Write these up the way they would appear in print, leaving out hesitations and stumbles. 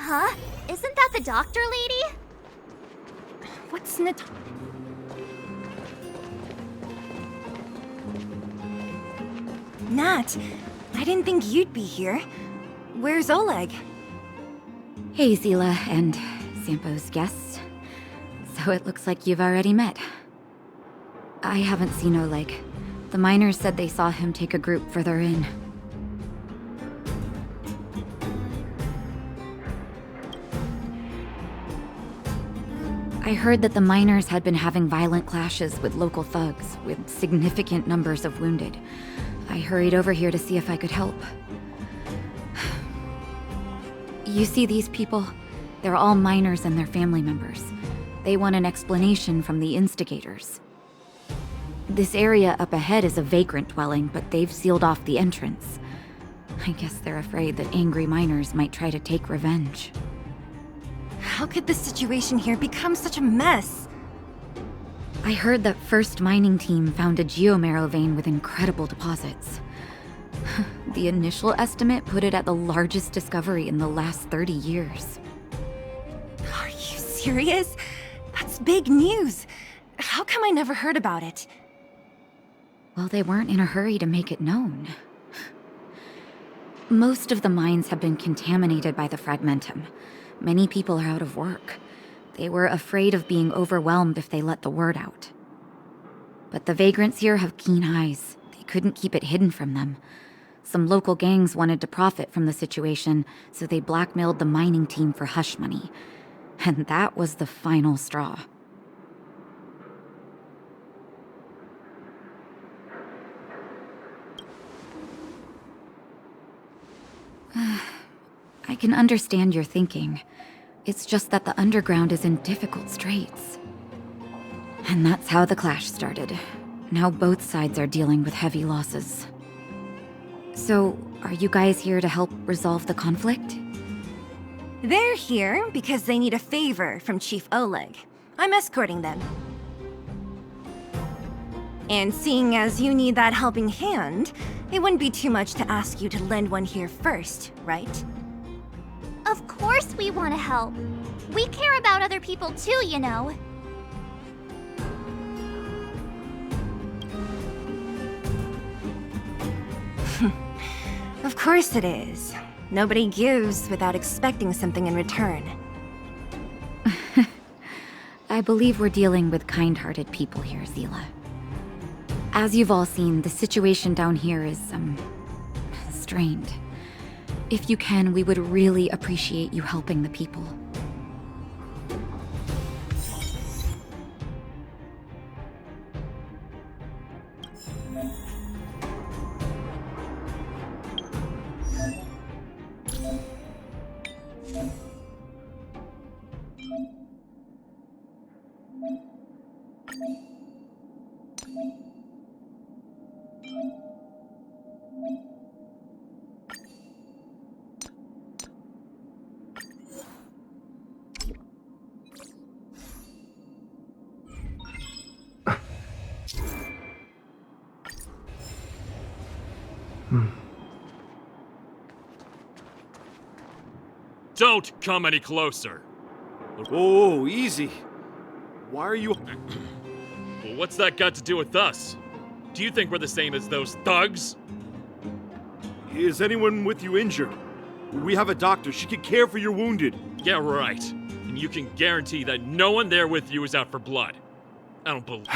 Huh? Isn't that the doctor lady? What's Nat... Nat, I didn't think you'd be here. Where's Oleg? Hey, Zila and Sampo's guests. So it looks like you've already met. I haven't seen Oleg. The miners said they saw him take a group further in. I heard that the miners had been having violent clashes with local thugs, with significant numbers of wounded. I hurried over here to see if I could help. You see these people? They're all miners and their family members. They want an explanation from the instigators. This area up ahead is a vagrant dwelling, but they've sealed off the entrance. I guess they're afraid that angry miners might try to take revenge. How could the situation here become such a mess? I heard that First Mining Team found a geomarrow vein with incredible deposits. The initial estimate put it at the largest discovery in the last 30 years. Are you serious? That's big news. How come I never heard about it? Well, they weren't in a hurry to make it known. Most of the mines have been contaminated by the fragmentum. Many people are out of work. They were afraid of being overwhelmed if they let the word out. But the vagrants here have keen eyes. They couldn't keep it hidden from them. Some local gangs wanted to profit from the situation, so they blackmailed the mining team for hush money. And that was the final straw. I can understand your thinking. It's just that the underground is in difficult straits. And that's how the clash started. Now both sides are dealing with heavy losses. So, are you guys here to help resolve the conflict? They're here because they need a favor from Chief Oleg. I'm escorting them. And seeing as you need that helping hand, it wouldn't be too much to ask you to lend one here first, right? Of course we want to help. We care about other people too, you know. Of course it is. Nobody gives without expecting something in return. I believe we're dealing with kind-hearted people here, Zila. As you've all seen, the situation down here is, strained. If you can, we would really appreciate you helping the people. Don't come any closer. Oh, easy. Why are you... Well, what's that got to do with us? Do you think we're the same as those thugs? Is anyone with you injured? We have a doctor. She can care for your wounded. Yeah, right. And you can guarantee that no one there with you is out for blood. I don't believe...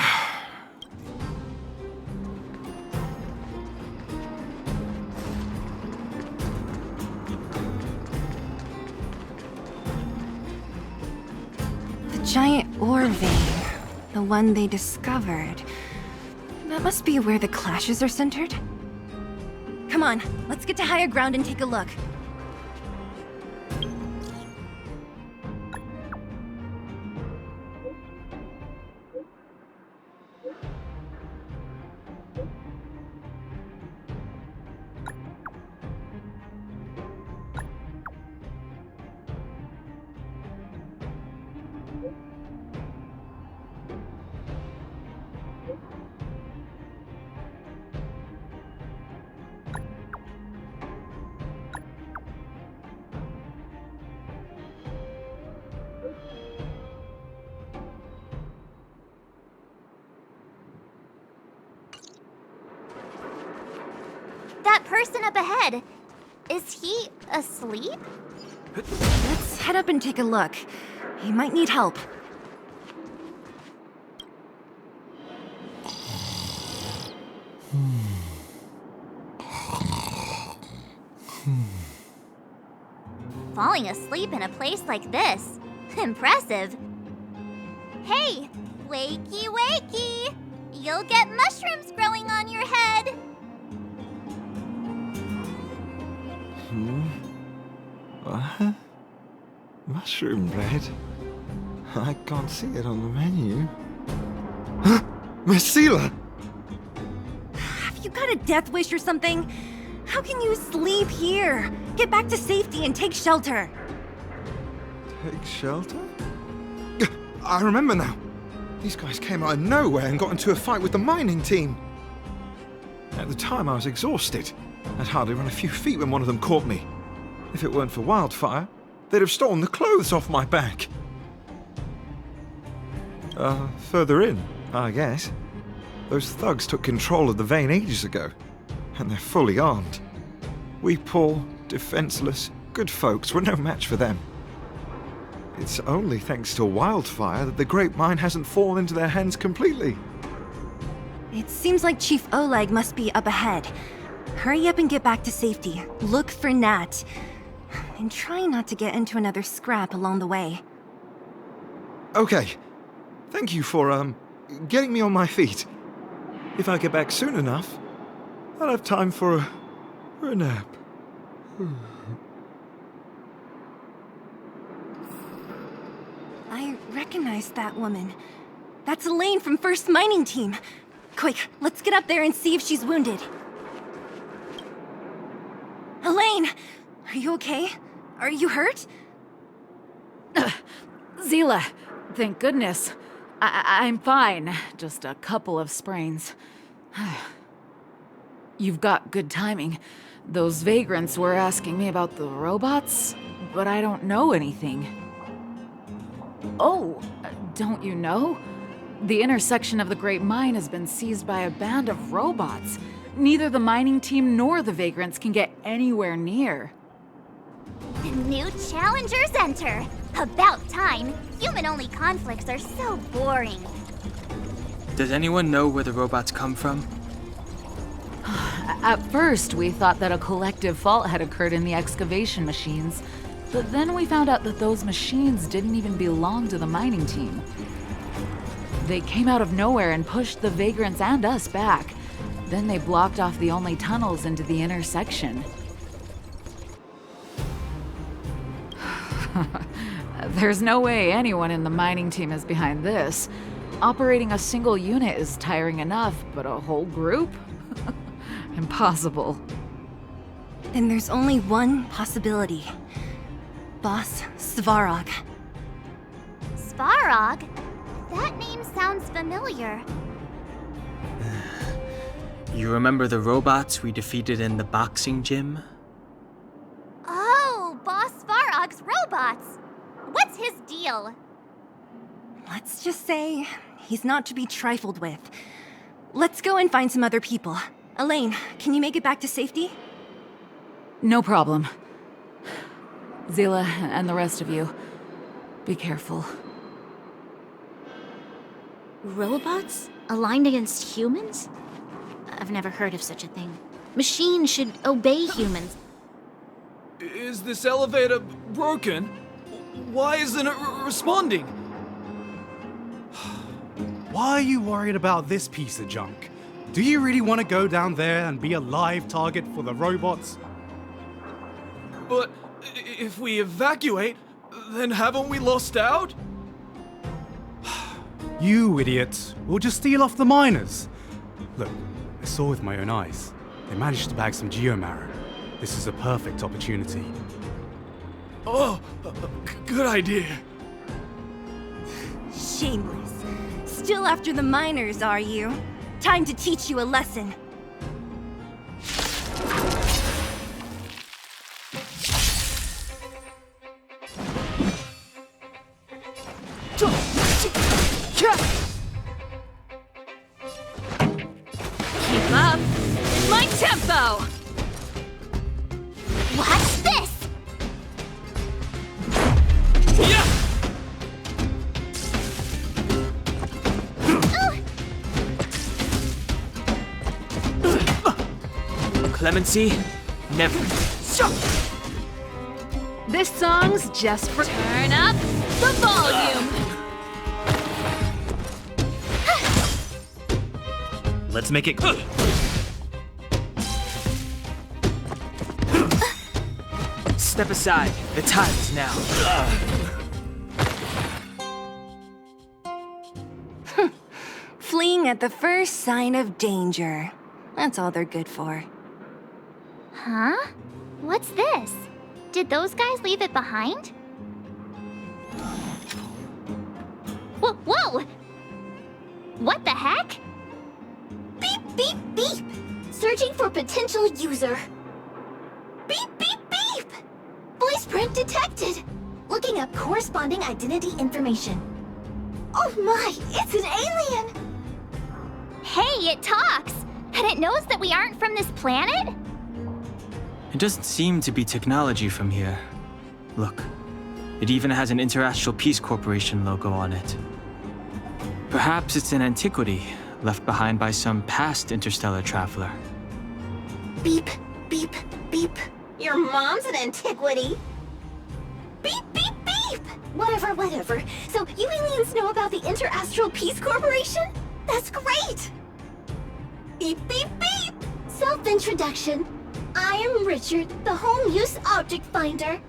Giant ore vein. The one they discovered. That must be where the clashes are centered. Come on, let's get to higher ground and take a look. That person up ahead, is he asleep? Let's head up and take a look. He might need help. Falling asleep in a place like this. Impressive. Hey, wakey wakey! You'll get mushrooms growing on your head. What? Mushroom bread? I can't see it on the menu. Marcela! Have you got a death wish or something? How can you sleep here? Get back to safety and take shelter. Take shelter? I remember now. These guys came out of nowhere and got into a fight with the mining team. At the time, I was exhausted. I'd hardly run a few feet when one of them caught me. If it weren't for Wildfire, they'd have stolen the clothes off my back. Further in, I guess. Those thugs took control of the vein ages ago, and they're fully armed. We poor, defenseless, good folks were no match for them. It's only thanks to Wildfire that the Great Mine hasn't fallen into their hands completely. It seems like Chief Oleg must be up ahead. Hurry up and get back to safety. Look for Nat. And try not to get into another scrap along the way. Okay. Thank you for, getting me on my feet. If I get back soon enough, I'll have time for a nap. I recognize that woman. That's Elaine from First Mining Team. Quick, let's get up there and see if she's wounded. Elaine! Are you okay? Are you hurt? Zila, thank goodness. I'm fine. Just a couple of sprains. You've got good timing. Those vagrants were asking me about the robots, but I don't know anything. Oh, don't you know? The intersection of the Great Mine has been seized by a band of robots. Neither the mining team nor the vagrants can get anywhere near. New challengers enter. About time. Human-only conflicts are so boring. Does anyone know where the robots come from? At first, we thought that a collective fault had occurred in the excavation machines, but then we found out that those machines didn't even belong to the mining team. They came out of nowhere and pushed the vagrants and us back. Then they blocked off the only tunnels into the intersection. There's no way anyone in the mining team is behind this. Operating a single unit is tiring enough, but a whole group? Impossible. Then there's only one possibility. Boss Svarog. Svarog? That name sounds familiar. You remember the robots we defeated in the boxing gym? Oh, Boss Svarog's robots! What's his deal? Let's just say he's not to be trifled with. Let's go and find some other people. Elaine, can you make it back to safety? No problem. Zila and the rest of you, be careful. Robots? Aligned against humans? I've never heard of such a thing. Machines should obey humans. Is this elevator broken? Why isn't it responding? Why are you worried about this piece of junk? Do you really want to go down there and be a live target for the robots? But if we evacuate, then haven't we lost out? You idiots! We'll just steal off the miners. Look, I saw with my own eyes. They managed to bag some geomarrow. This is a perfect opportunity. Oh, good idea. Shameless. Still after the miners, are you? Time to teach you a lesson. Keep up! My tempo! Watch this! Clemency? Never. This song's just for— Turn up the volume! Let's make it. Step aside. The time is now. fleeing at the first sign of danger. That's all they're good for. Huh? What's this? Did those guys leave it behind? Whoa! What the heck? Beep, beep, beep! Searching for potential user. Beep, beep, beep! Voice print detected. Looking up corresponding identity information. Oh my, it's an alien! Hey, it talks! And it knows that we aren't from this planet? It doesn't seem to be technology from here. Look, it even has an Interastral Peace Corporation logo on it. Perhaps it's an antiquity left behind by some past interstellar traveler. Beep, beep, beep. Your mom's an antiquity. Beep, beep, beep! Whatever. So you aliens know about the Interastral Peace Corporation? That's great! Beep, beep, beep! Self-introduction. I am Richard, the Home Use Object Finder.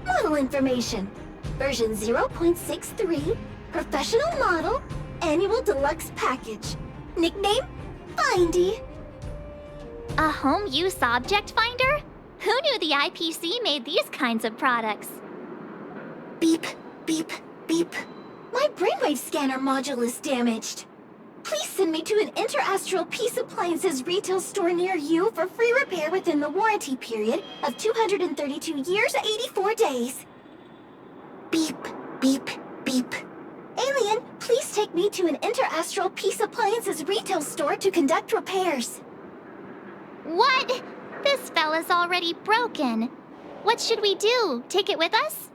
Model information. Version 0.63. Professional model. Annual deluxe package. Nickname? Findy. A home use object finder? Who knew the IPC made these kinds of products? Beep, beep, beep. My brainwave scanner module is damaged. Please send me to an Interastral Peace Appliances retail store near you for free repair within the warranty period of 232 years, 84 days. Beep, beep, beep. Alien, please take me to an Interastral Peace Appliances retail store to conduct repairs. What? This fella's already broken. What should we do? Take it with us?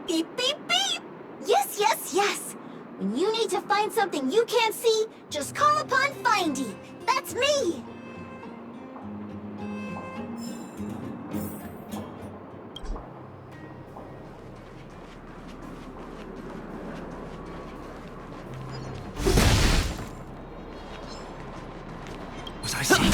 Beep, beep, beep! Yes! When you need to find something you can't see, just call upon Findy. That's me! Was I seeing?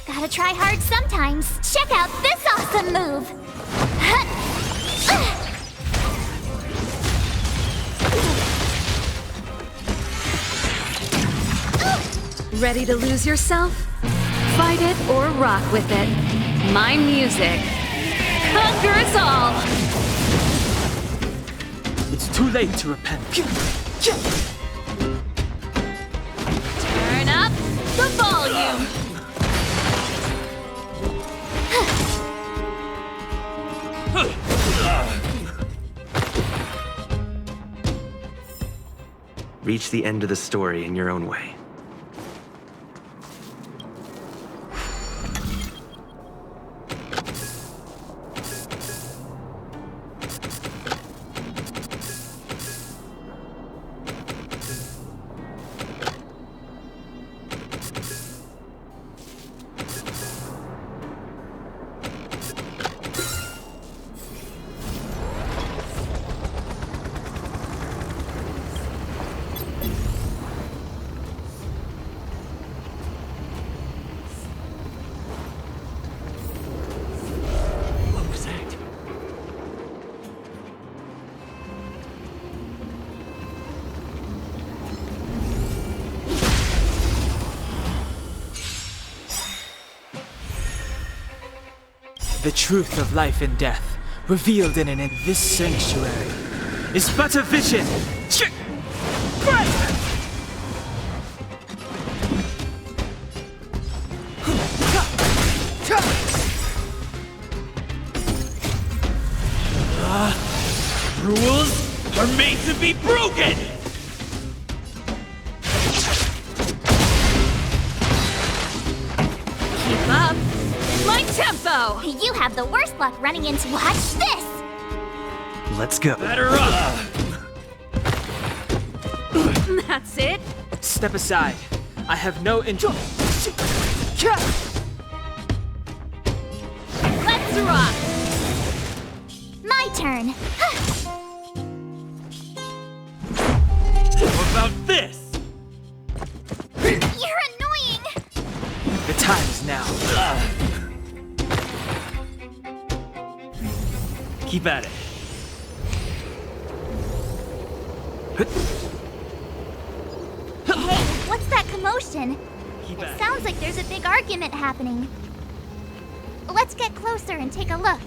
Gotta try hard sometimes. Check out this awesome move! Ready to lose yourself? Fight it or rock with it. My music conquers all! It's too late to repent. Turn up the volume! Reach the end of the story in your own way. The truth of life and death, revealed in this sanctuary, is but a vision. Rules are made to be broken! tempo! You have the worst luck running into. Watch this! Let's go. Batter up! That's it? Step aside. I have no interest. Let's rock! My turn. How about this? You're annoying! The time is now. Keep at it. Hey, what's that commotion? Keep It at it. sounds like there's a big argument happening. Let's get closer and take a look.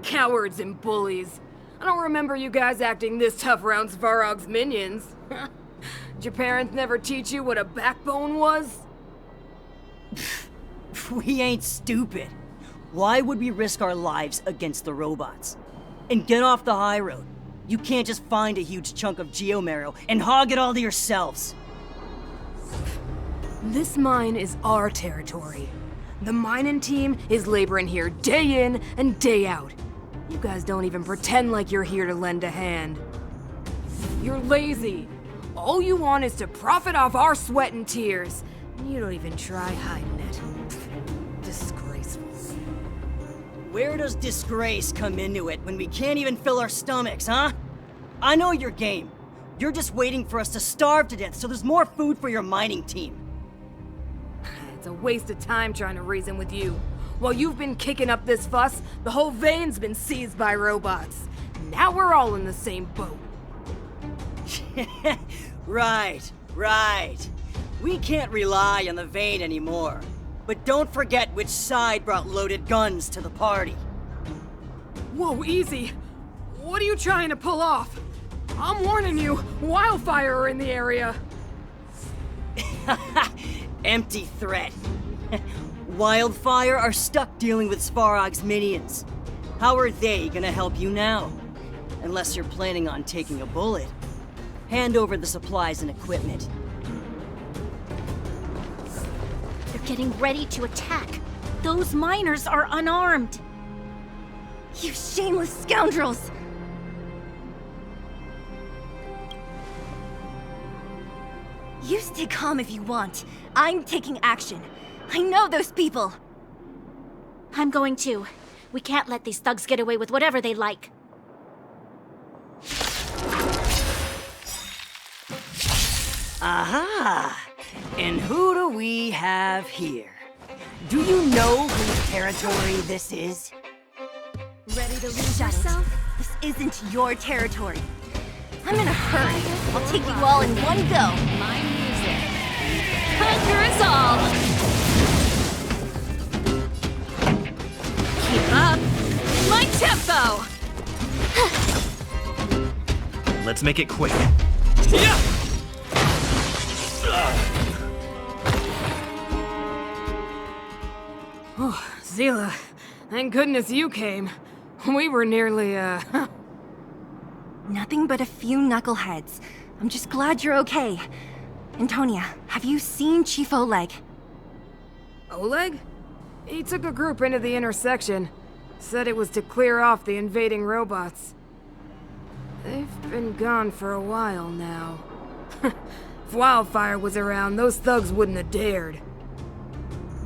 Cowards and bullies. I don't remember you guys acting this tough around Svarog's minions. Did your parents never teach you what a backbone was? We ain't stupid. Why would we risk our lives against the robots? And get off the high road. You can't just find a huge chunk of geomarrow and hog it all to yourselves. This mine is our territory. The mining team is laboring here day in and day out. You guys don't even pretend like you're here to lend a hand. You're lazy. All you want is to profit off our sweat and tears. And you don't even try hiding it. Disgraceful. Where does disgrace come into it when we can't even fill our stomachs, huh? I know your game. You're just waiting for us to starve to death so there's more food for your mining team. It's a waste of time trying to reason with you. While you've been kicking up this fuss, the whole vein's been seized by robots. Now we're all in the same boat. Right. We can't rely on the vein anymore. But don't forget which side brought loaded guns to the party. Whoa, easy. What are you trying to pull off? I'm warning you, wildfire are in the area. Empty threat. Wildfire are stuck dealing with Svarog's minions. How are they gonna help you now? Unless you're planning on taking a bullet. Hand over the supplies and equipment. They're getting ready to attack. Those miners are unarmed. You shameless scoundrels! You stay calm if you want. I'm taking action. I know those people! I'm going to. We can't let these thugs get away with whatever they like. Aha! And who do we have here? Do you know whose territory this is? Ready to lose yourself? This isn't your territory. I'm in a hurry. I'll take you all in one go. My music. Conquer us all! Keep up! My tempo! Let's make it quick. Yeah! Oh, Zila, thank goodness you came. We were nearly, Nothing but a few knuckleheads. I'm just glad you're okay. Antonia, have you seen Chief Oleg? Oleg? He took a group into the intersection. Said it was to clear off the invading robots. They've been gone for a while now. If Wildfire was around, those thugs wouldn't have dared.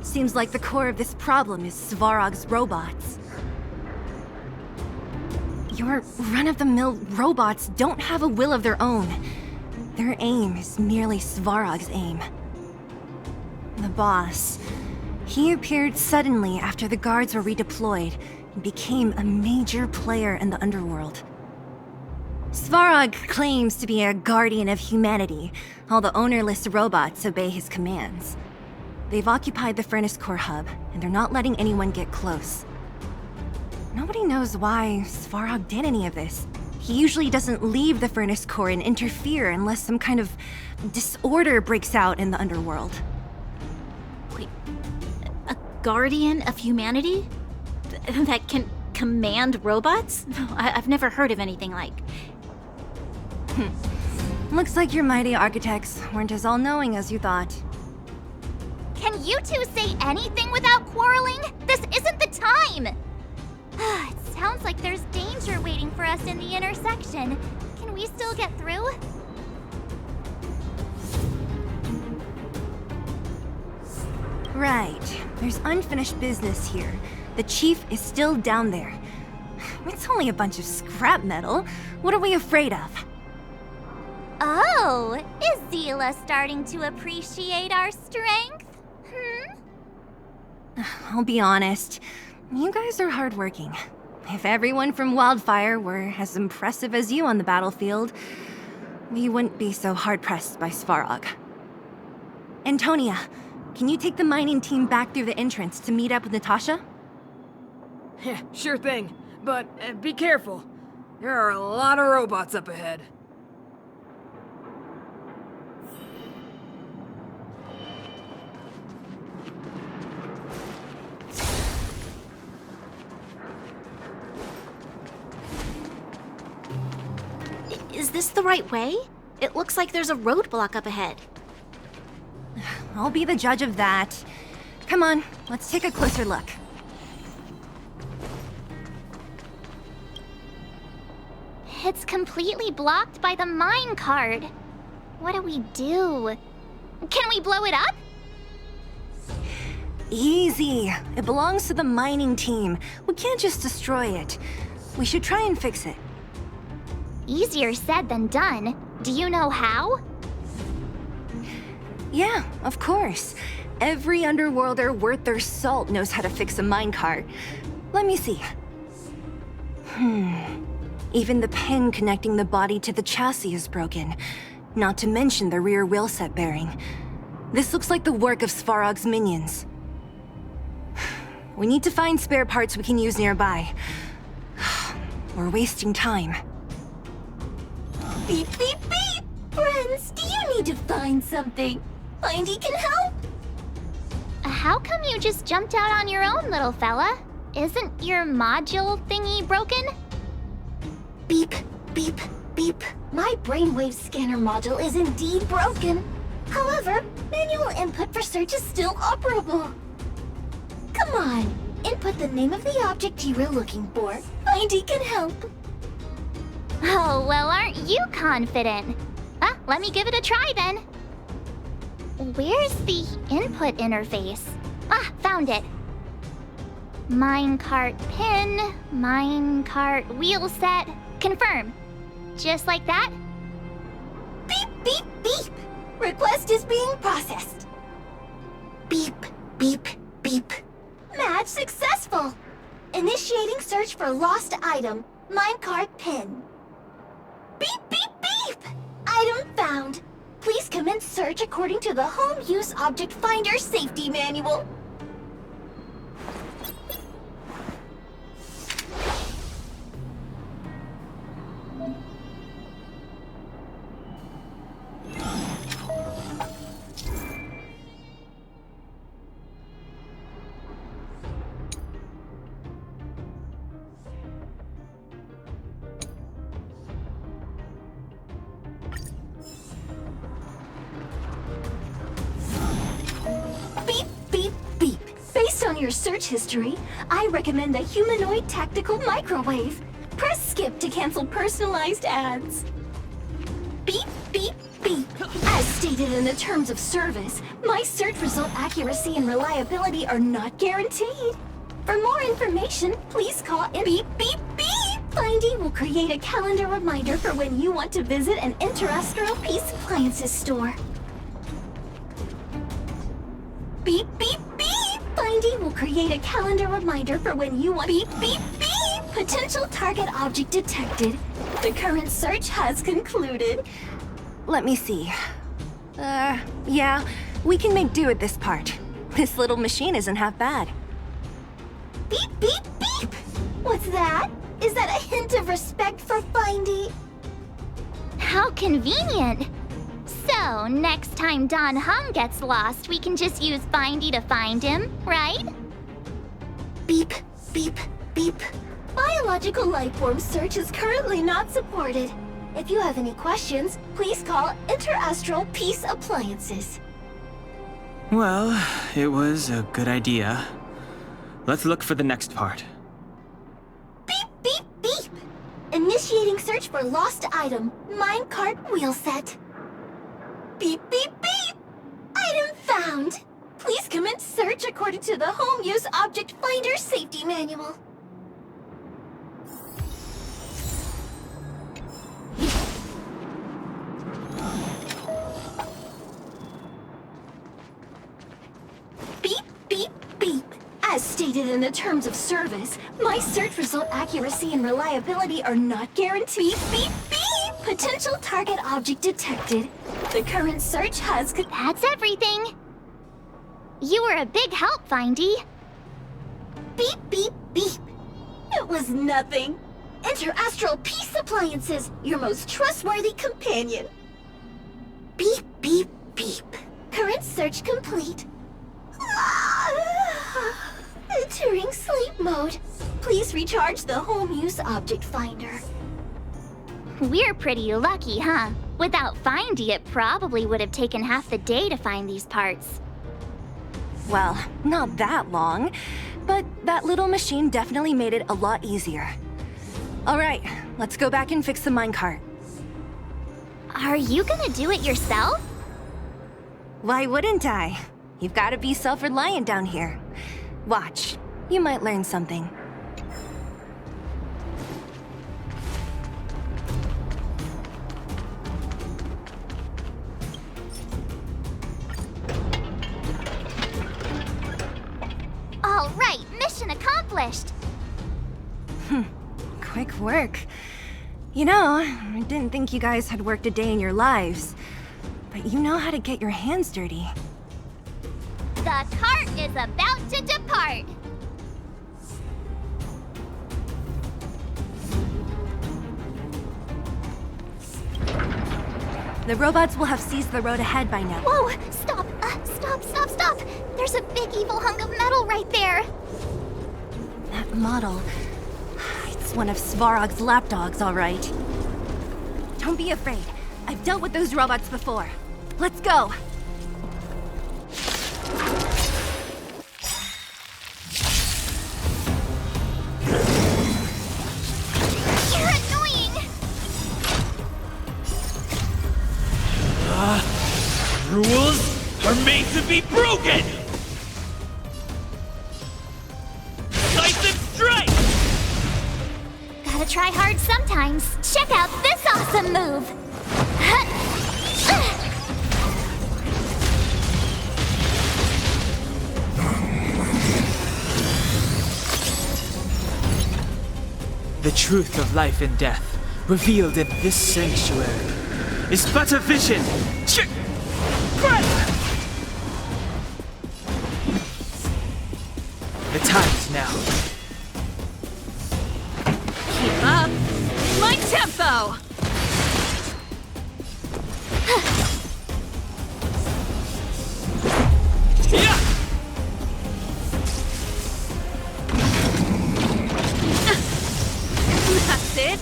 Seems like the core of this problem is Svarog's robots. Your run-of-the-mill robots don't have a will of their own. Their aim is merely Svarog's aim. The boss, he appeared suddenly after the guards were redeployed and became a major player in the underworld. Svarog claims to be a guardian of humanity, while the ownerless robots obey his commands. They've occupied the Furnace Core hub, and they're not letting anyone get close. Nobody knows why Svarog did any of this. He usually doesn't leave the Furnace Core and interfere unless some kind of disorder breaks out in the underworld. guardian of humanity? That can command robots? I've never heard of anything like. Looks like your mighty architects weren't as all-knowing as you thought. Can you two say anything without quarreling? This isn't the time! It sounds like there's danger waiting for us in the intersection. Can we still get through? Right. There's unfinished business here. The chief is still down there. It's only a bunch of scrap metal. What are we afraid of? Oh, is Zila starting to appreciate our strength? I'll be honest. You guys are hardworking. If everyone from Wildfire were as impressive as you on the battlefield, we wouldn't be so hard-pressed by Svarog. Antonia, can you take the mining team back through the entrance to meet up with Natasha? Yeah, sure thing. But be careful. There are a lot of robots up ahead. Is this the right way? It looks like there's a roadblock up ahead. I'll be the judge of that. Come on, let's take a closer look. It's completely blocked by the mine cart. What do we do? Can we blow it up? Easy. It belongs to the mining team. We can't just destroy it. We should try and fix it. Easier said than done. Do you know how? Yeah, of course. Every underworlder worth their salt knows how to fix a minecart. Let me see. Even the pin connecting the body to the chassis is broken. Not to mention the rear wheel set bearing. This looks like the work of Svarog's minions. We need to find spare parts we can use nearby. We're wasting time. Beep, beep, beep! Friends, do you need to find something? Findy can help? How come you just jumped out on your own, little fella? Isn't your module thingy broken? Beep, beep, beep. My brainwave scanner module is indeed broken. However, manual input for search is still operable. Come on, input the name of the object you were looking for. Findy can help. Oh, well, aren't you confident? Let me give it a try then. Where's the input interface? Found it. Minecart pin, minecart wheel set, confirm. Just like that? Beep, beep, beep. Request is being processed. Beep, beep, beep. Match successful. Initiating search for lost item, minecart pin. Beep, beep, beep. Item found. Please commence search according to the Home Use Object Finder Safety Manual. Your search history, I recommend the humanoid tactical microwave. Press skip to cancel personalized ads. Beep, beep, beep. As stated in the terms of service, my search result accuracy and reliability are not guaranteed. For more information, please call in. Beep, beep, beep. Findy will create a calendar reminder for when you want to visit an Interastral Peace Appliances store. Beep, beep, beep. Findy will create a calendar reminder for when you want. Beep, beep, beep. Potential target object detected. The current search has concluded. Let me see. Yeah, we can make do with this part. This little machine isn't half bad. Beep, beep, beep. What's that? Is that a hint of respect for Findy? How convenient. So, next time Don Hum gets lost, we can just use Findy to find him, right? beep, beep, beep. Biological life form search is currently not supported. If you have any questions, please call Interastral Peace Appliances. Well, it was a good idea. Let's look for the next part. Beep, beep, beep! Initiating search for lost item, minecart wheel set. Beep, beep, beep! Item found! Please commence search according to the Home Use Object Finder Safety Manual. Beep, beep, beep. As stated in the terms of service, my search result accuracy and reliability are not guaranteed. Beep, beep, beep! Potential target object detected. The current search has... That's everything. You were a big help, Findy. Beep, beep, beep. It was nothing. Interastral Peace Appliances, your most trustworthy companion. Beep, beep, beep. Current search complete. Entering sleep mode. Please recharge the Home Use Object Finder. We're pretty lucky, huh? Without Findy, it probably would have taken half the day to find these parts. Well, not that long, but that little machine definitely made it a lot easier. All right, let's go back and fix the minecart. Are you gonna do it yourself? Why wouldn't I? You've got to be self-reliant down here. Watch, you might learn something. All right, mission accomplished. Quick work. You know, I didn't think you guys had worked a day in your lives, but you know how to get your hands dirty. The cart is about to depart. The robots will have seized the road ahead by now. Whoa! Stop! Stop! There's a big evil hunk of metal right there. That model... It's one of Svarog's lapdogs, all right. Don't be afraid. I've dealt with those robots before. Let's go! You're annoying! Rules are made to be broken! Slice and strike! Gotta try hard sometimes. Check out this awesome move! The truth of life and death, revealed in this sanctuary, is but a vision. The time is now. Keep up! My tempo! That's it?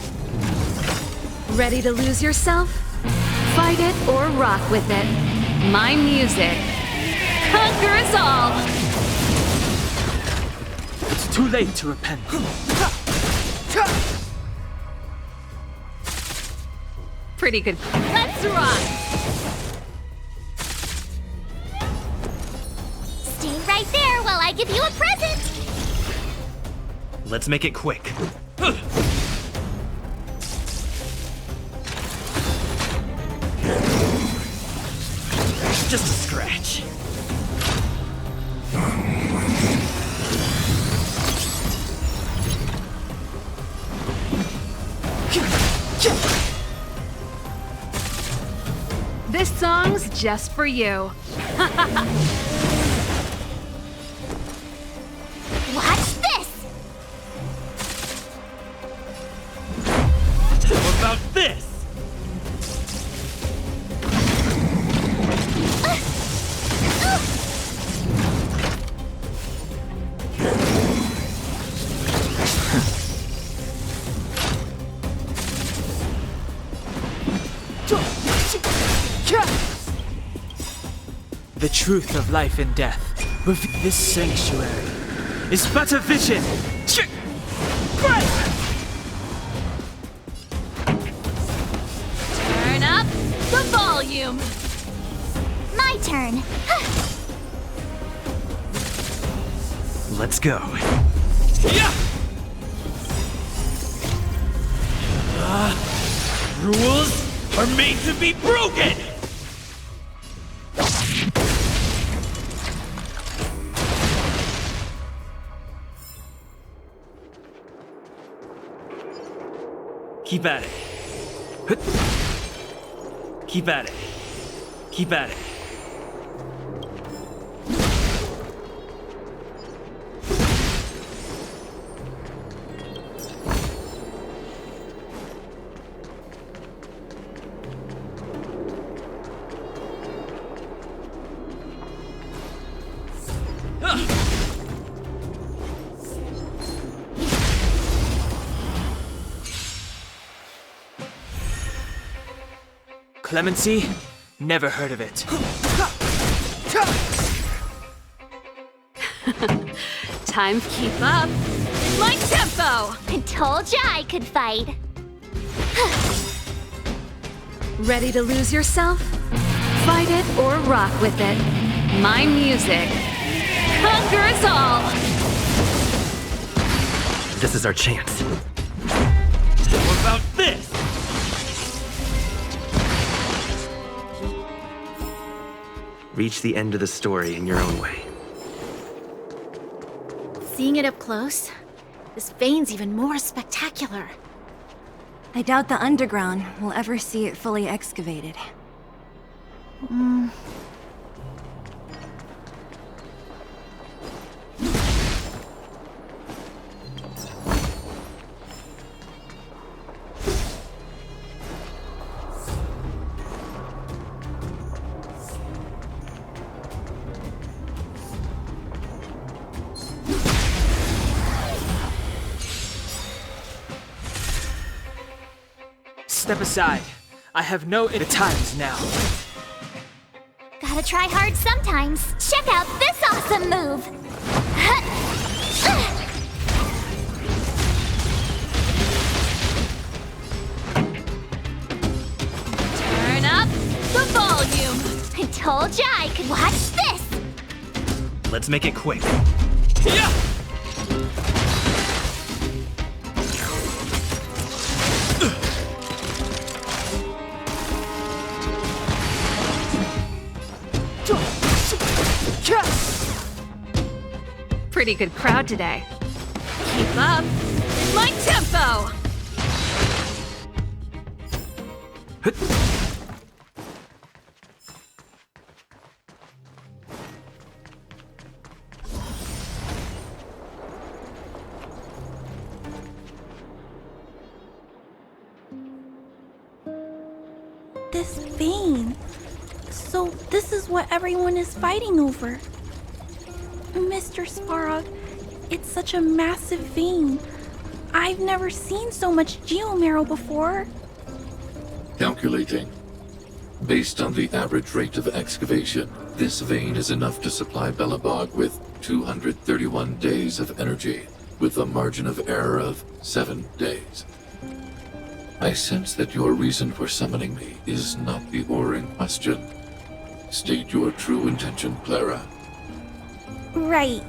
Ready to lose yourself? Fight it or rock with it. My music conquers all! It's too late to repent. Pretty good. Let's rock! Stay right there while I give you a present! Let's make it quick. Just a scratch. This song's just for you. Watch this! How about this? The truth of life and death. This sanctuary is but a vision. Turn up the volume. My turn. Let's go. Yeah! Rules are made to be broken! Keep at it. Keep at it. Keep at it. Clemency? Never heard of it. Time to keep up. My tempo! I told ya I could fight. Ready to lose yourself? Fight it or rock with it. My music conquers all! This is our chance. What about this? Reach the end of the story in your own way. Seeing it up close, this vein's even more spectacular. I doubt the underground will ever see it fully excavated. Step aside. I have no times now. Gotta try hard sometimes. Check out this awesome move. Turn up the volume. I told ya I could watch this. Let's make it quick. Yeah! Pretty good crowd today. Keep up. My tempo! This vein. So this is what everyone is fighting over. Mr. Svarog, it's such a massive vein. I've never seen so much geomarrow before. Calculating. Based on the average rate of excavation, this vein is enough to supply Belobog with 231 days of energy, with a margin of error of 7 days. I sense that your reason for summoning me is not the ore in question. State your true intention, Clara. Right.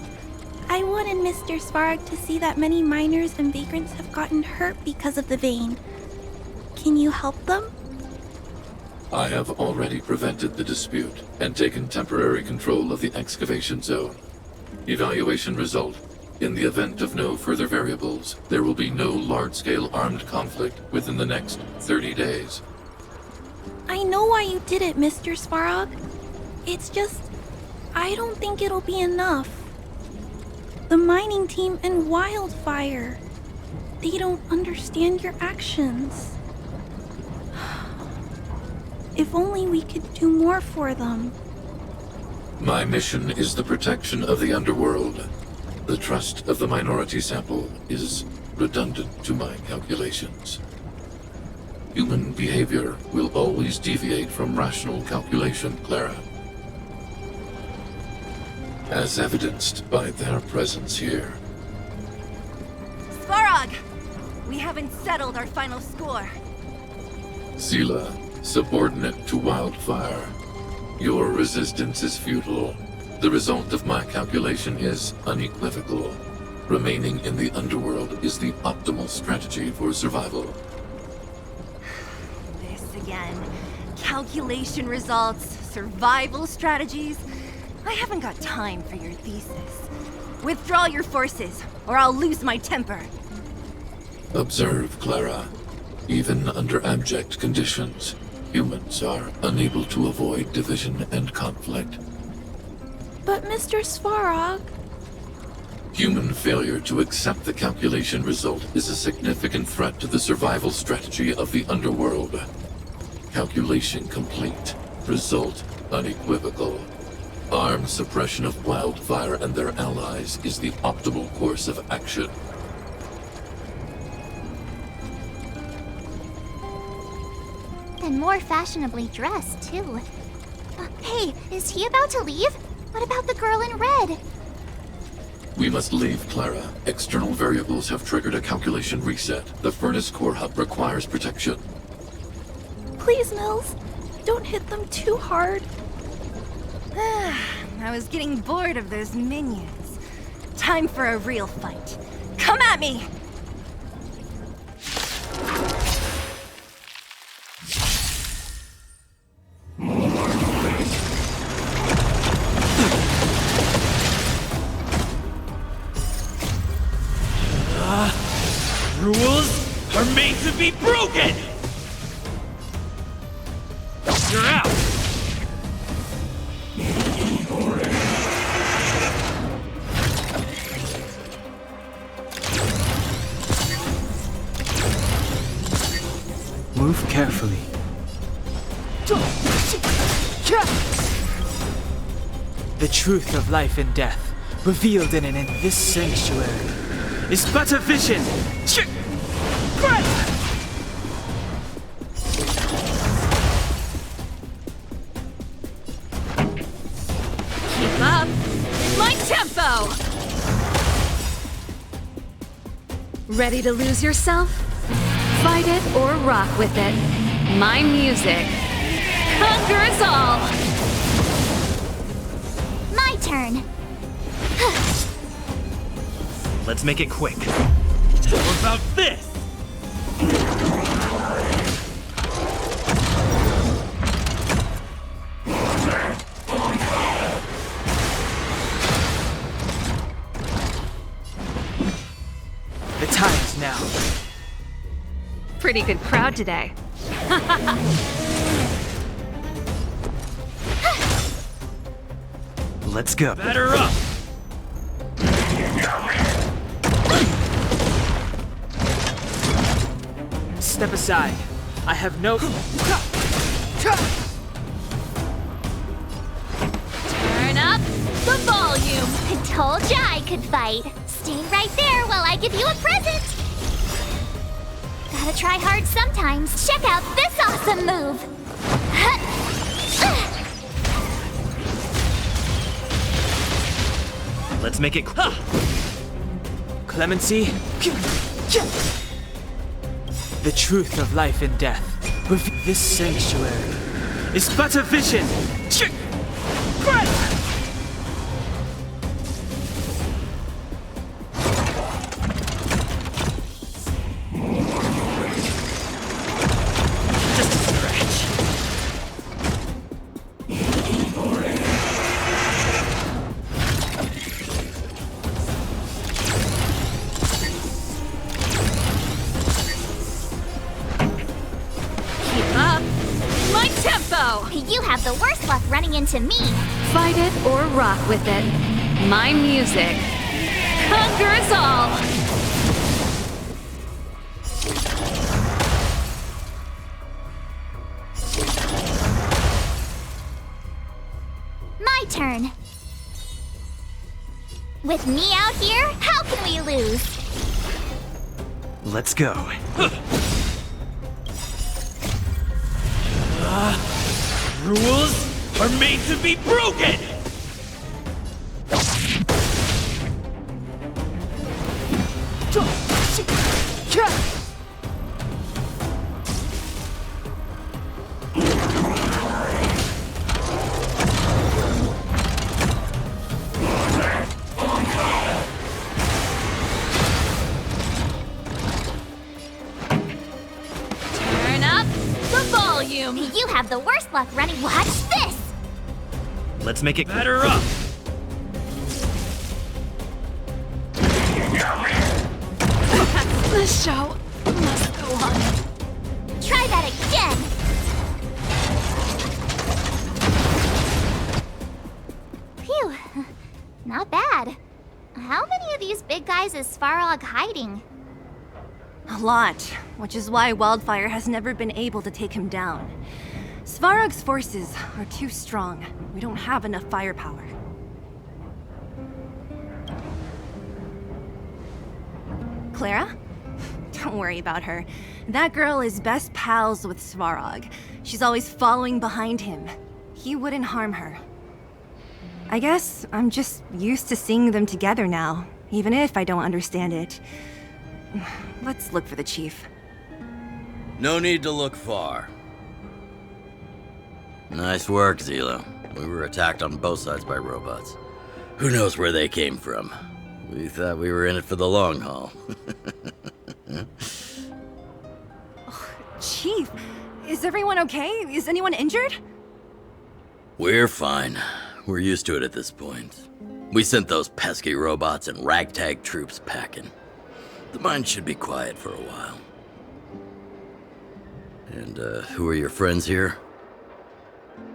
I wanted Mr. Svarog to see that many miners and vagrants have gotten hurt because of the vein. Can you help them? I have already prevented the dispute and taken temporary control of the excavation zone. Evaluation result. In the event of no further variables, there will be no large-scale armed conflict within the next 30 days. I know why you did it, Mr. Svarog. It's just, I don't think it'll be enough. The mining team and Wildfire, they don't understand your actions. If only we could do more for them. My mission is the protection of the underworld. The trust of the minority sample is redundant to my calculations. Human behavior will always deviate from rational calculation, Clara. as evidenced by their presence here. Svarog! We haven't settled our final score. Sela, subordinate to Wildfire. Your resistance is futile. The result of my calculation is unequivocal. Remaining in the underworld is the optimal strategy for survival. This again. Calculation results, survival strategies. I haven't got time for your thesis. Withdraw your forces, or I'll lose my temper. Observe, Clara. Even under abject conditions, humans are unable to avoid division and conflict. But Mr. Svarog... Human failure to accept the calculation result is a significant threat to the survival strategy of the underworld. Calculation complete. Result unequivocal. Armed suppression of Wildfire and their allies is the optimal course of action. And more fashionably dressed, too. Hey, is he about to leave? What about the girl in red? We must leave, Clara. External variables have triggered a calculation reset. The furnace core hub requires protection. Please, Mills, don't hit them too hard. I was getting bored of those minions. Time for a real fight. Come at me! Rules are made to be broken! You're out! Move carefully. The truth of life and death, revealed in this sanctuary, is but a vision. Keep up! My tempo! Ready to lose yourself? Fight it or rock with it. My music conquers all! My turn. Let's make it quick. How about this? The time is now. Pretty good crowd today. Let's go. Batter up! Step aside. I have no... Turn up the volume. I told ya I could fight. Stay right there while I give you a present. Gotta try hard sometimes. Check out this awesome move. Let's make it... Clemency? The truth of life and death. This sanctuary is but a vision. Just a scratch. You have the worst luck running into me. Fight it or rock with it. My music conquers all! My turn. With me out here, how can we lose? Let's go. Rules are made to be broken! Turn up the volume. You have the worst luck running. Watch this! Let's make it batter up. The show must go on. Try that again! Phew, not bad. How many of these big guys is Svarog hiding? A lot, which is why Wildfire has never been able to take him down. Svarog's forces are too strong. We don't have enough firepower. Clara? Don't worry about her. That girl is best pals with Svarog. She's always following behind him. He wouldn't harm her. I guess I'm just used to seeing them together now, even if I don't understand it. Let's look for the chief. No need to look far. Nice work, Zilo. We were attacked on both sides by robots. Who knows where they came from? We thought we were in it for the long haul. Chief, is everyone okay? Is anyone injured? We're fine. We're used to it at this point. We sent those pesky robots and ragtag troops packing. The mine should be quiet for a while. And, who are your friends here?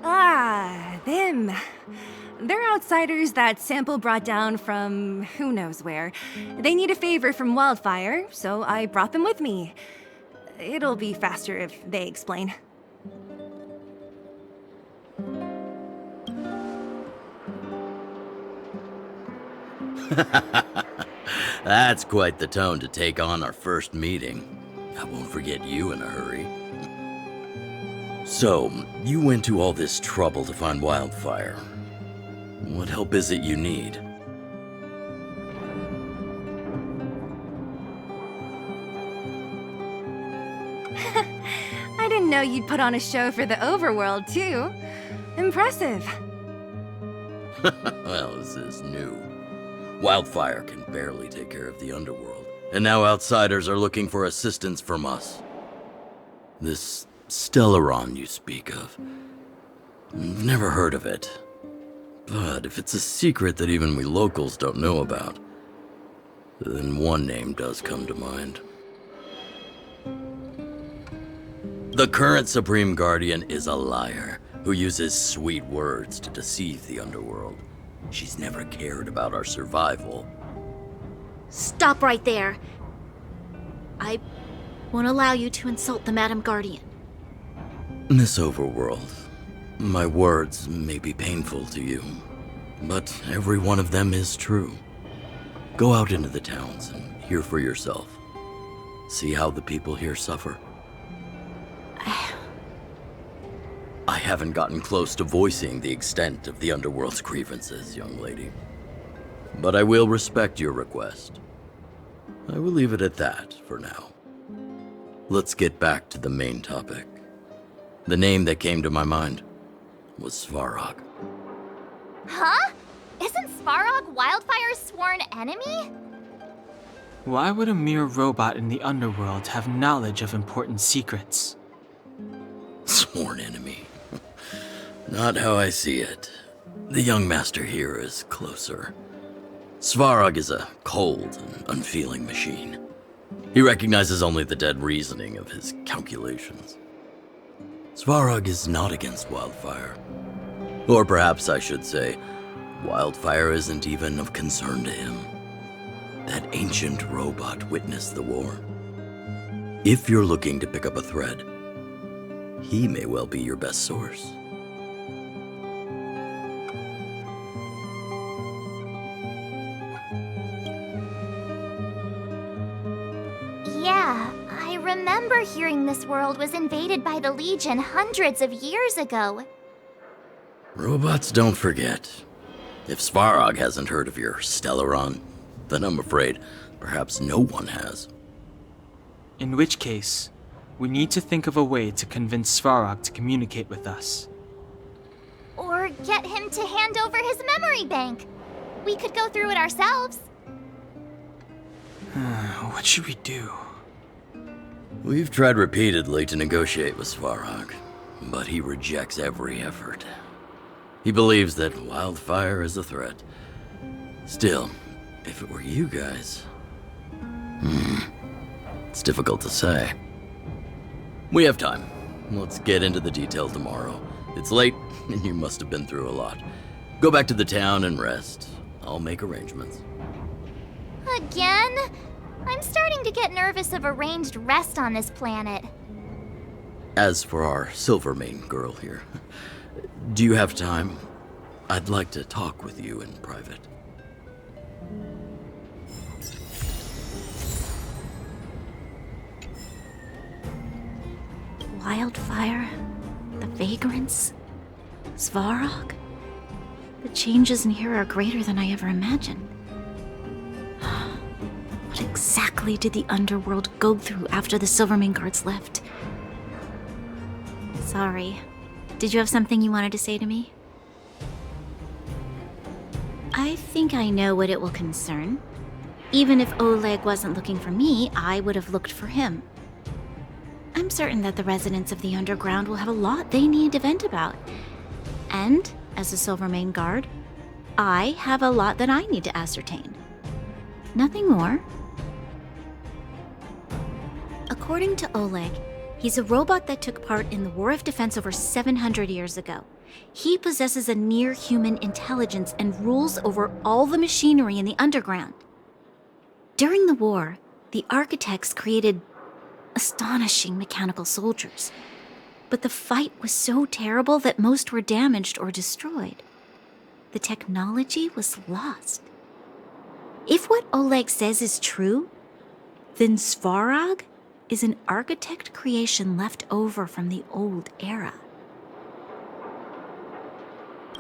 Ah, them. They're outsiders that Sample brought down from who knows where. They need a favor from Wildfire, so I brought them with me. It'll be faster if they explain. That's quite the tone to take on our first meeting. I won't forget you in a hurry. So, you went to all this trouble to find Wildfire. What help is it you need? I didn't know you'd put on a show for the overworld, too. Impressive. Well, this is new. Wildfire can barely take care of the underworld, and now outsiders are looking for assistance from us. This Stellaron you speak of, I've never heard of it. But if it's a secret that even we locals don't know about, then one name does come to mind. The current Supreme Guardian is a liar who uses sweet words to deceive the underworld. She's never cared about our survival. Stop right there. I won't allow you to insult the Madam Guardian. Miss Overworld, my words may be painful to you, but every one of them is true. Go out into the towns and hear for yourself. See how the people here suffer. I haven't gotten close to voicing the extent of the underworld's grievances, young lady. But I will respect your request. I will leave it at that for now. Let's get back to the main topic. The name that came to my mind was Svarog. Huh? Isn't Svarog Wildfire's sworn enemy? Why would a mere robot in the underworld have knowledge of important secrets? Sworn enemy. Not how I see it. The young master here is closer. Svarog is a cold and unfeeling machine. He recognizes only the dead reasoning of his calculations. Svarog is not against Wildfire. Or perhaps I should say, Wildfire isn't even of concern to him. That ancient robot witnessed the war. If you're looking to pick up a thread, he may well be your best source. Yeah, I remember hearing this world was invaded by the Legion hundreds of years ago. Robots don't forget. If Svarog hasn't heard of your Stellaron, then I'm afraid Perhaps no one has. In which case, we need to think of a way to convince Svarog to communicate with us. Or get him to hand over his memory bank. We could go through it ourselves. What should we do? We've tried repeatedly to negotiate with Svarog, but he rejects every effort. He believes that wildfire is a threat. Still, if it were you guys... it's difficult to say. We have time. Let's get into the detail tomorrow. It's late, and you must have been through a lot. Go back to the town and rest. I'll make arrangements. Again? I'm starting to get nervous of arranged rest on this planet. As for our Silvermane girl here, do you have time? I'd like to talk with you in private. Wildfire? The vagrants? Svarog? The changes in here are greater than I ever imagined. What exactly did the underworld go through after the Silvermane guards left? Sorry. Did you have something you wanted to say to me? I think I know what it will concern. Even if Oleg wasn't looking for me, I would have looked for him. I'm certain that the residents of the underground will have a lot they need to vent about. And, as a Silvermane guard, I have a lot that I need to ascertain. Nothing more. According to Oleg, he's a robot that took part in the War of Defense over 700 years ago. He possesses a near-human intelligence and rules over all the machinery in the underground. During the war, the architects created astonishing mechanical soldiers. But the fight was so terrible that most were damaged or destroyed. The technology was lost. If what Oleg says is true, then Svarog is an architect creation left over from the old era.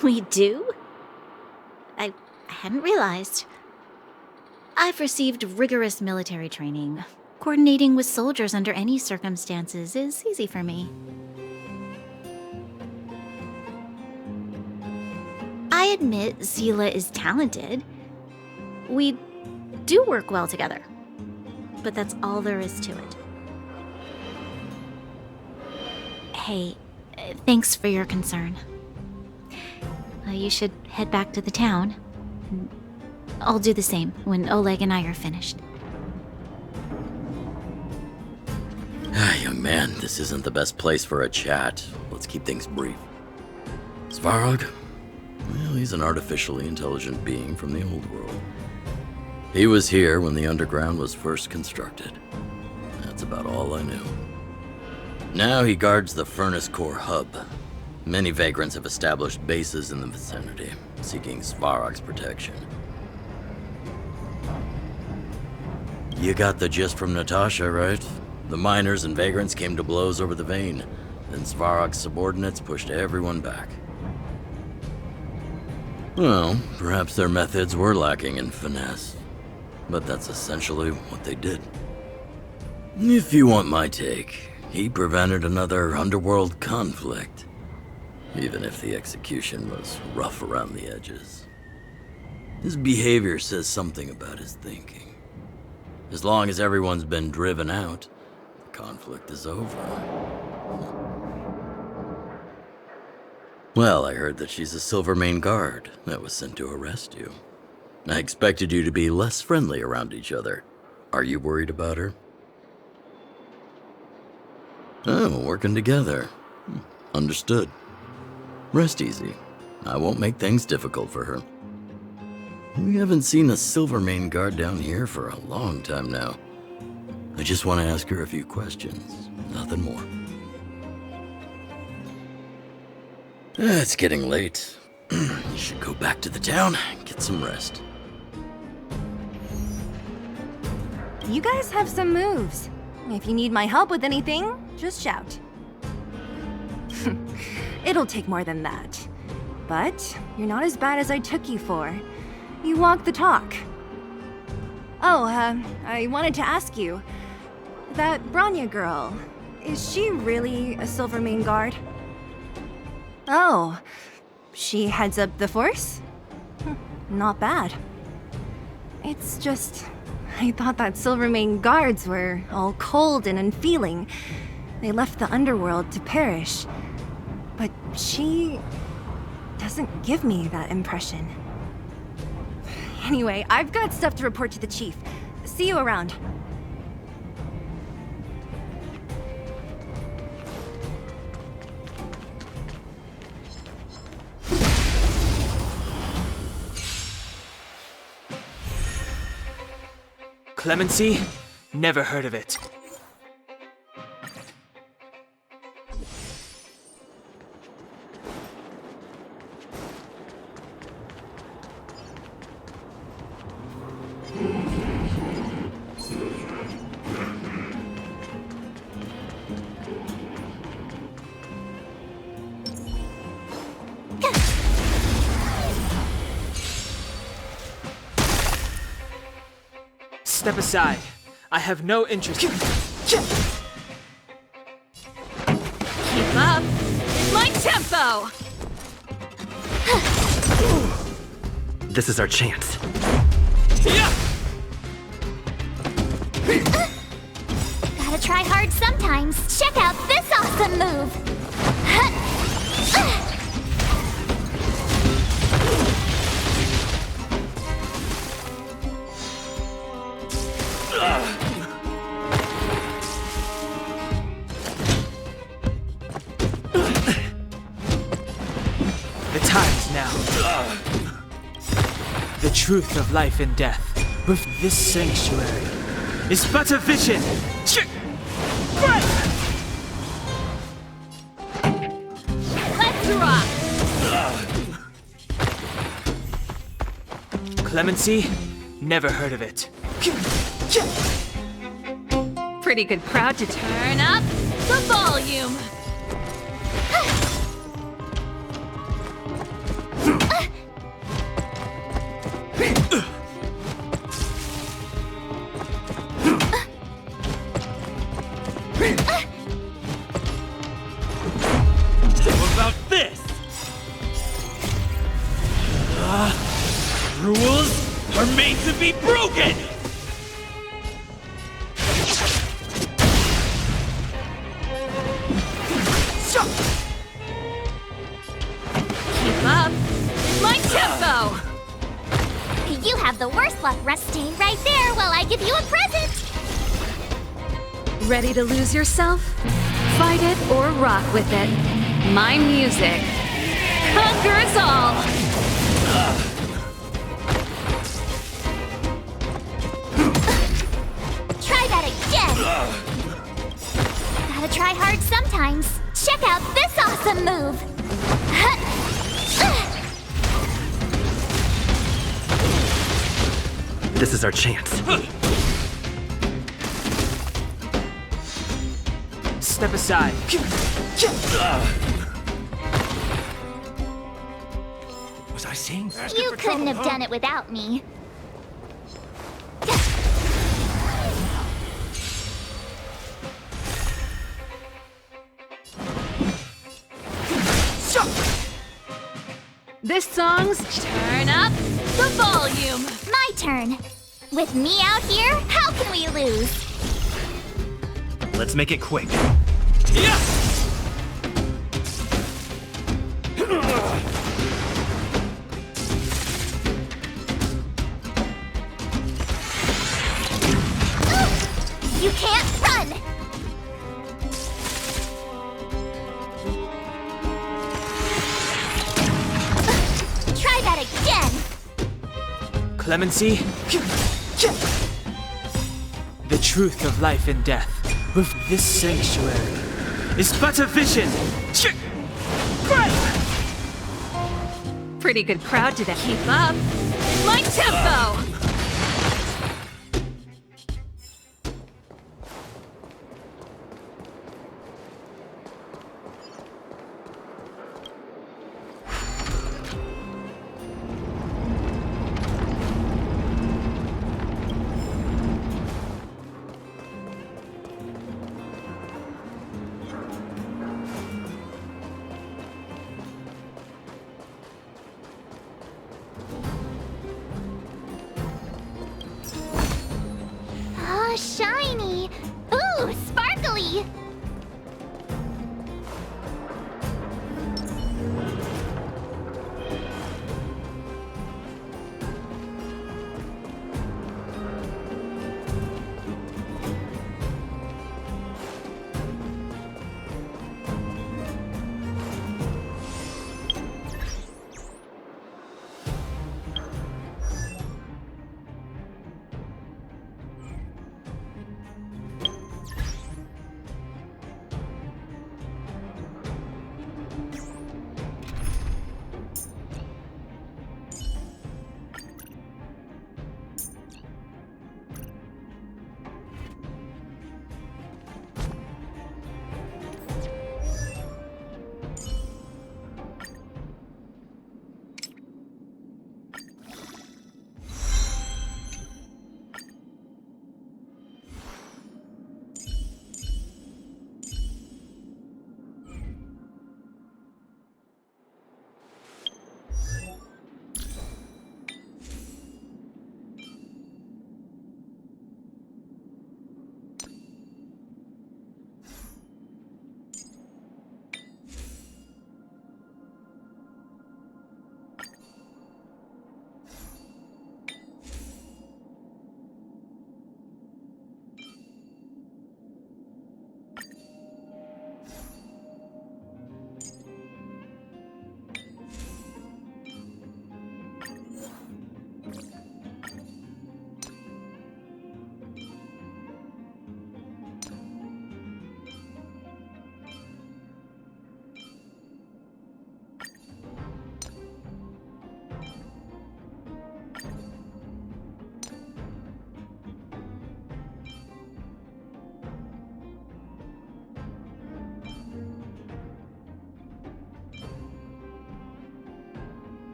We do? I hadn't realized. I've received rigorous military training. Coordinating with soldiers under any circumstances is easy for me. I admit Zila is talented. We do work well together. But that's all there is to it. Hey, thanks for your concern. You should head back to the town. I'll do the same when Oleg and I are finished. Young man, this isn't the best place for a chat. Let's keep things brief. Svarog? Well, he's an artificially intelligent being from the old world. He was here when the underground was first constructed. That's about all I knew. Now he guards the Furnace Core hub. Many vagrants have established bases in the vicinity, seeking Svarog's protection. You got the gist from Natasha, right? The miners and vagrants came to blows over the vein, then Svarog's subordinates pushed everyone back. Well, perhaps their methods were lacking in finesse, but that's essentially what they did. If you want my take, he prevented another underworld conflict, even if the execution was rough around the edges. His behavior says something about his thinking. As long as everyone's been driven out, the conflict is over. Well, I heard that she's a Silvermane guard that was sent to arrest you. I expected you to be less friendly around each other. Are you worried about her? Oh, working together. Understood. Rest easy. I won't make things difficult for her. We haven't seen a Silvermane guard down here for a long time now. I just want to ask her a few questions. Nothing more. It's getting late. You should go back to the town and get some rest. You guys have some moves. If you need my help with anything, just shout. It'll take more than that. But you're not as bad as I took you for. You walk the talk. Oh, I wanted to ask you. That Bronya girl, is she really a Silvermane guard? Oh, she heads up the Force? Not bad. It's just, I thought that Silvermane guards were all cold and unfeeling. They left the underworld to perish. But she doesn't give me that impression. Anyway, I've got stuff to report to the chief. See you around. Clemency? Never heard of it. Step aside. I have no interest. Keep up! My tempo! This is our chance. Gotta try hard sometimes. Check out this awesome move! The time is now. The truth of life and death with this sanctuary is but a vision. Let's rock! Clemency? Never heard of it. Pretty good crowd to turn up the volume. What about this? Rules are made to be broken! Keep up! My tempo! You have the worst luck. Stay right there while I give you a present! Ready to lose yourself? Fight it or rock with it. My music conquers all! Try that again! Gotta try hard sometimes. Check out this awesome move! This is our chance. Step aside. Was I saying that? You couldn't have done it without me. This song's Turn up the volume. My turn. With me out here, how can we lose? Let's make it quick. You can't run! Try that again! Clemency? The truth of life and death with this sanctuary is but a vision. Pretty good crowd today. Keep up. My tempo! shiny. Ooh, sparkly.